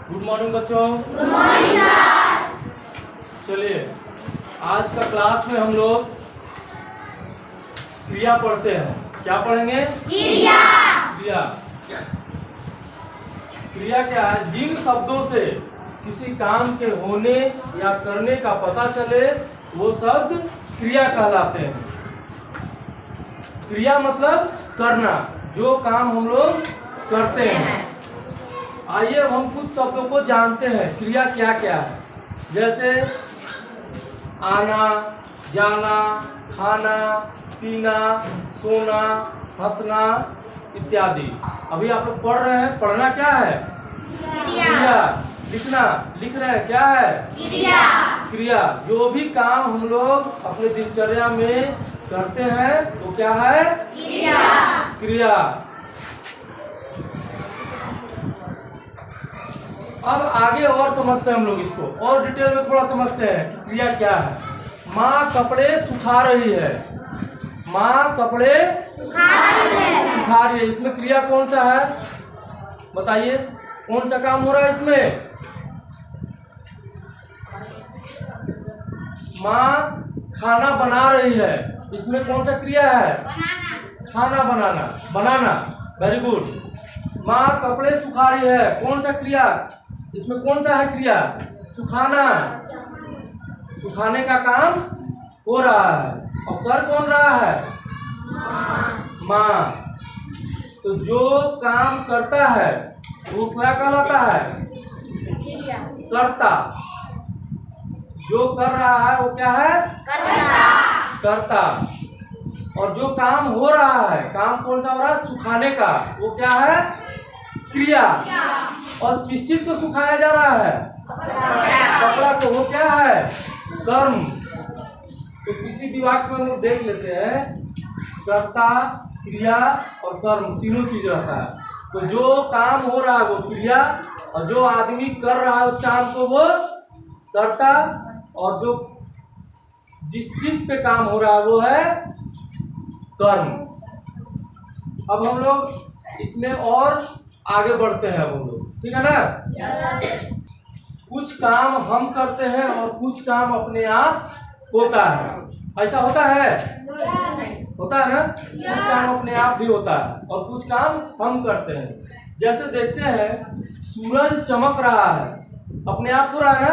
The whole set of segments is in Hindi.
गुड मॉर्निंग बच्चों। Good morning sir. चलिए आज का क्लास में हम लोग क्रिया पढ़ते हैं। क्या पढ़ेंगे? क्रिया। क्रिया। क्रिया क्या है? जिन शब्दों से किसी काम के होने या करने का पता चले वो शब्द क्रिया कहलाते हैं। क्रिया मतलब करना, जो काम हम लोग करते हैं। आइए हम कुछ शब्दों को जानते हैं। क्रिया क्या क्या है? जैसे आना, जाना, खाना, पीना, सोना, हंसना इत्यादि। अभी आप लोग पढ़ रहे हैं। पढ़ना क्या है? क्रिया। लिखना, लिख रहे हैं। क्या है? क्रिया। क्रिया। जो भी काम हम लोग अपने दिनचर्या में करते हैं वो क्या है? क्रिया। क्रिया। अब आगे और समझते हैं हम लोग इसको, और डिटेल में थोड़ा समझते हैं कि क्रिया क्या है। माँ कपड़े सुखा रही है। माँ कपड़े सुखा रही है। इसमें क्रिया कौन सा है बताइए? कौन सा काम हो रहा है इसमें? माँ खाना बना रही है। इसमें कौन सा क्रिया है? खाना बनाना, बनाना। Very good. माँ कपड़े सुखा रही है। कौन सा क्रिया? इसमें कौन सा है क्रिया? सुखाना। सुखाने का काम हो रहा है और कर कौन रहा है? माँ। तो जो काम करता है वो क्या कहलाता है? कर्ता। जो कर रहा है वो क्या है? कर्ता। और जो काम हो रहा है, काम कौन सा हो रहा है? सुखाने का, वो क्या है? क्रिया। और किस चीज को सुखाया जा रहा है? कपड़ा को। वो क्या है? कर्म। तो किसी भी वाक्य में हम लोग देख लेते हैं कर्ता, क्रिया और कर्म तीनों चीज रहता है। तो जो काम हो रहा है वो क्रिया, और जो आदमी कर रहा है उस काम को वो कर्ता, और जो जिस चीज पे काम हो रहा है वो है कर्म। अब हम लोग इसमें और आगे बढ़ते हैं। अब हम लोग, ठीक है ना? कुछ काम हम करते हैं और कुछ काम अपने आप होता है। ऐसा होता है? होता है ना? कुछ काम अपने आप भी होता है और कुछ काम हम करते हैं। जैसे देखते हैं सूरज चमक रहा है, अपने आप हो रहा है ना?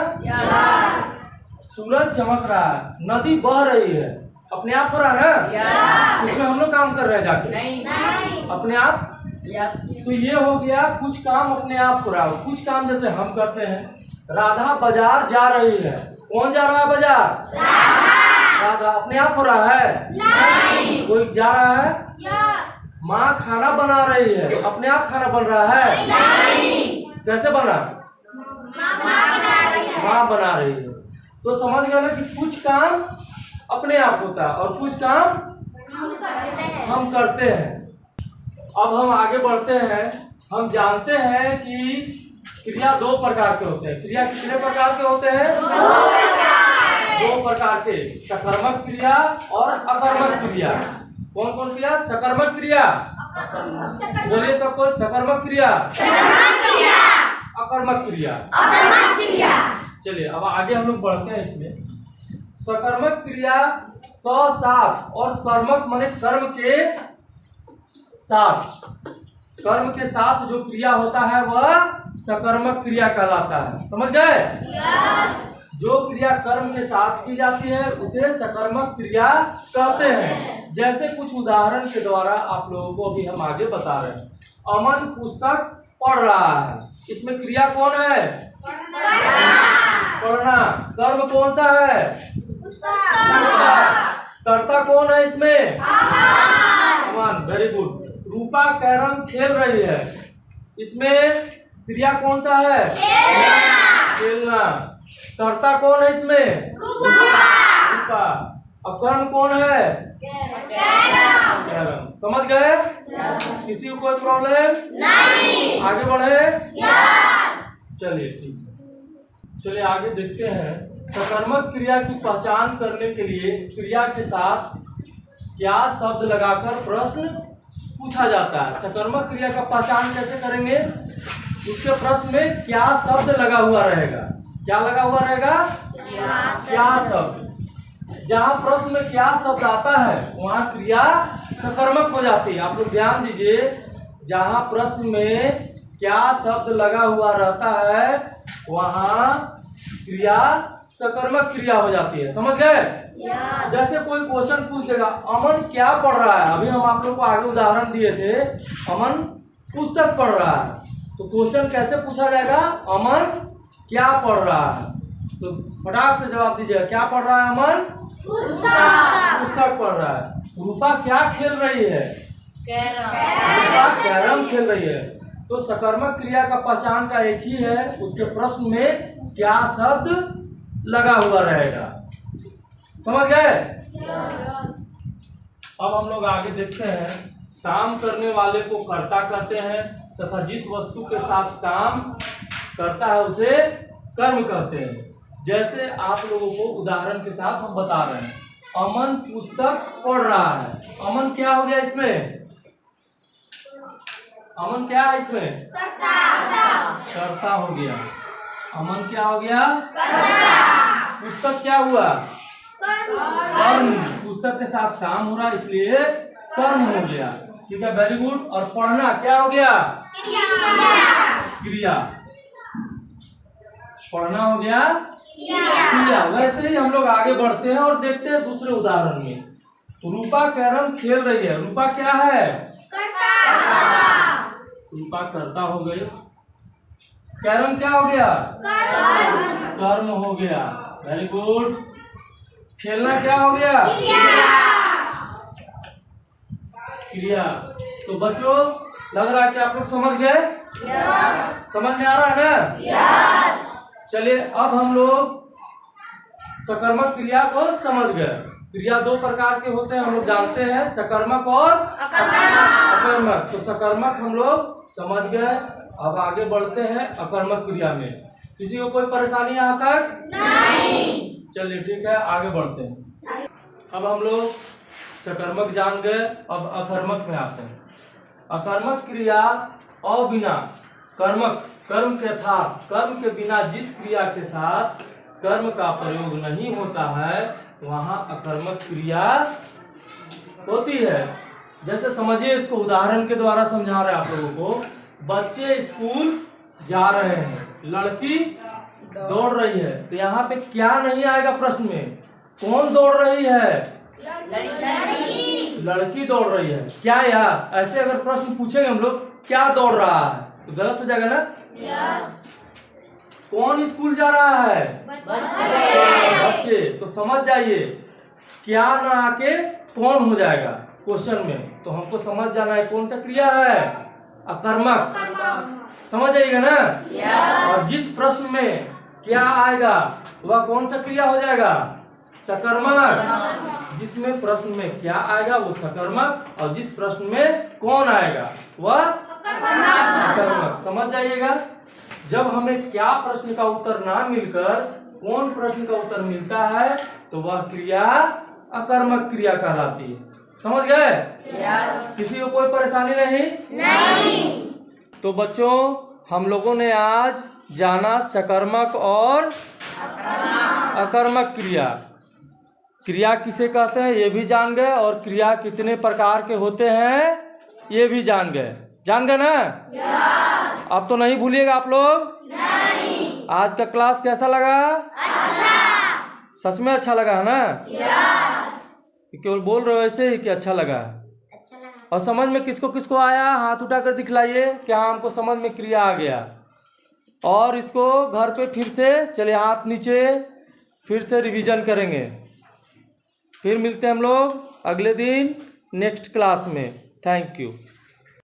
सूरज चमक रहा है। नदी बह रही है, अपने आप हो रहा है ना? उसमें हम लोग काम कर रहे हैं जाके? नहीं। अपने आप। तो ये हो गया कुछ काम अपने आप हो रहा है। कुछ काम जैसे हम करते हैं। राधा बाजार जा रही है। कौन जा रहा है बाजार? राधा। अपने आप हो रहा है? नहीं। कोई जा रहा है? माँ खाना बना रही है। अपने आप खाना बन रहा है? नहीं। कैसे बना? माँ बना रही है। तो समझ गए ना कि कुछ काम अपने आप होता है और कुछ काम हम करते हैं। अब हम आगे बढ़ते हैं। हम जानते हैं कि क्रिया दो प्रकार के होते हैं। क्रिया कितने प्रकार के होते हैं? दो प्रकार के। सकर्मक क्रिया और अकर्मक क्रिया। कौन कौन क्रिया? सकर्मक क्रिया। बोलिए सबको। सकर्मक क्रिया, अकर्मक क्रिया। चलिए अब आगे हम लोग बढ़ते हैं इसमें। सकर्मक क्रिया स साथ और कर्मक माने कर्म के साथ। कर्म के साथ जो क्रिया होता है वह सकर्मक क्रिया कहलाता है। समझ गए? जो क्रिया कर्म के साथ की जाती है उसे सकर्मक क्रिया कहते हैं। जैसे कुछ उदाहरण के द्वारा आप लोगों को अभी हम आगे बता रहे हैं। अमन पुस्तक पढ़ रहा है। इसमें क्रिया कौन है? पढ़ना। कर्म कौन सा है? कर्ता कौन है इसमें? Aman. Very good. Rupa carrom खेल रही है। इसमें क्रिया कौन सा है? खेलना। कर्ता कौन है इसमें? रूपा। अब कर्म कौन है? कैरम। समझ गए? किसी को कोई प्रॉब्लम नहीं? आगे बढ़े? चलिए ठीक है। चलिए आगे देखते हैं। सकर्मक क्रिया की पहचान करने के लिए क्रिया के साथ क्या शब्द लगाकर प्रश्न पूछा जाता है। सकर्मक क्रिया का पहचान कैसे करेंगे? उसके प्रश्न में क्या शब्द लगा हुआ रहेगा? क्या लगा हुआ रहेगा? क्या शब्द। जहाँ प्रश्न में क्या शब्द आता है वहाँ क्रिया सकर्मक हो जाती है। आप लोग ध्यान दीजिए, जहाँ प्रश्न में क्या शब्द लगा हुआ रहता है वहाँ क्रिया सकर्मक क्रिया हो जाती है। समझ गए? जैसे कोई क्वेश्चन पूछ देगा, अमन क्या पढ़ रहा है? अभी हम आप लोग को आगे उदाहरण दिए थे, अमन पुस्तक पढ़ रहा है। तो क्वेश्चन कैसे पूछा जाएगा? अमन क्या पढ़ रहा है? तो फटाक से जवाब दीजिएगा, क्या पढ़ रहा है अमन? पुस्तक पढ़ रहा है। रूपा क्या खेल रही है? रूपा कैरम खेल रही है। तो सकर्मक क्रिया का पहचान का एक ही है, उसके प्रश्न में क्या शब्द लगा हुआ रहेगा। समझ गए? अब हम लोग आगे देखते हैं, काम करने वाले को कर्ता कहते हैं तथा जिस वस्तु के साथ काम करता है उसे कर्म कहते हैं। जैसे आप लोगों को उदाहरण के साथ हम बता रहे हैं, अमन पुस्तक पढ़ रहा है। अमन क्या हो गया इसमें? अमन क्या है इसमें? कर्ता हो गया। अमन क्या हो गया? पुस्तक क्या हुआ? कर्म। पुस्तक के साथ काम हो रहा है इसलिए कर्म हो गया। ठीक है, वेरी गुड। और पढ़ना क्या हो गया? क्रिया। पढ़ना हो गया क्रिया। वैसे ही हम लोग आगे बढ़ते हैं और देखते हैं दूसरे उदाहरण में। तो रूपा कैरम खेल रही है। रूपा क्या है? रूपा कर्ता हो गई। कैरम क्या हो गया? कर्म हो गया। Very good. खेलना क्या हो गया? क्रिया। तो बच्चों, लग रहा है कि आप लोग समझ गए? समझ में आ रहा है ना? चलिए, अब हम लोग सकर्मक क्रिया को समझ गए। क्रिया दो प्रकार के होते हैं, हम लोग जानते हैं, सकर्मक और अकर्मक। तो सकर्मक हम लोग समझ गए। अब आगे बढ़ते हैं अकर्मक क्रिया में। किसी को कोई परेशानी यहाँ तक? नहीं। चलिए ठीक है, आगे बढ़ते हैं। अब हम लोग सकर्मक जान गए, अब अकर्मक में आते हैं। अकर्मक क्रिया अबिना कर्मक, कर्म के था कर्म के बिना जिस क्रिया के साथ कर्म का प्रयोग नहीं होता है वहाँ अकर्मक क्रिया होती है। जैसे समझिए, इसको उदाहरण के द्वारा समझा रहे हैं आप लोगों को। बच्चे स्कूल जा रहे हैं, लड़की दौड़ रही है। तो यहाँ पे क्या नहीं आएगा प्रश्न में? कौन दौड़ रही है? लड़की दौड़ रही है। क्या यार, ऐसे अगर प्रश्न पूछेंगे हम लोग, क्या दौड़ रहा है, तो गलत हो जाएगा ना? कौन स्कूल जा रहा है? बच्चे। तो समझ जाइए, क्या ना आके कौन हो जाएगा क्वेश्चन में। तो हमको समझ जाना है कौन सा क्रिया है? अकर्मक। समझ जाइएगा ना? और जिस प्रश्न में क्या आएगा वह कौन सा क्रिया हो जाएगा? सकर्मक। जिसमें प्रश्न में क्या आएगा वो सकर्मक, और जिस प्रश्न में कौन आएगा वह अकर्मक। समझ जाइएगा। जब हमें क्या प्रश्न का उत्तर ना मिलकर कौन प्रश्न का उत्तर मिलता है तो वह क्रिया अकर्मक क्रिया कहलाती है। समझ गए? किसी को कोई परेशानी नहीं? तो बच्चों, हम लोगों ने आज जाना सकर्मक और अकर्मक क्रिया। क्रिया किसे कहते हैं ये भी जान गए, और क्रिया कितने प्रकार के होते हैं ये भी जान गए। जान गए ना? अब तो नहीं भूलिएगा आप लोग। नहीं। आज का क्लास कैसा लगा? अच्छा। सच में अच्छा लगा है ना? केवल बोल रहे हो ऐसे ही कि अच्छा लगा? अच्छा लगा। और समझ में किसको किसको आया? हाथ उठाकर दिखलाइए कि हाँ, हमको समझ में क्रिया आ गया। और इसको घर पे फिर से, चलिए हाथ नीचे, फिर से रिवीजन करेंगे। फिर मिलते हैं हम लोग अगले दिन नेक्स्ट क्लास में। Thank you.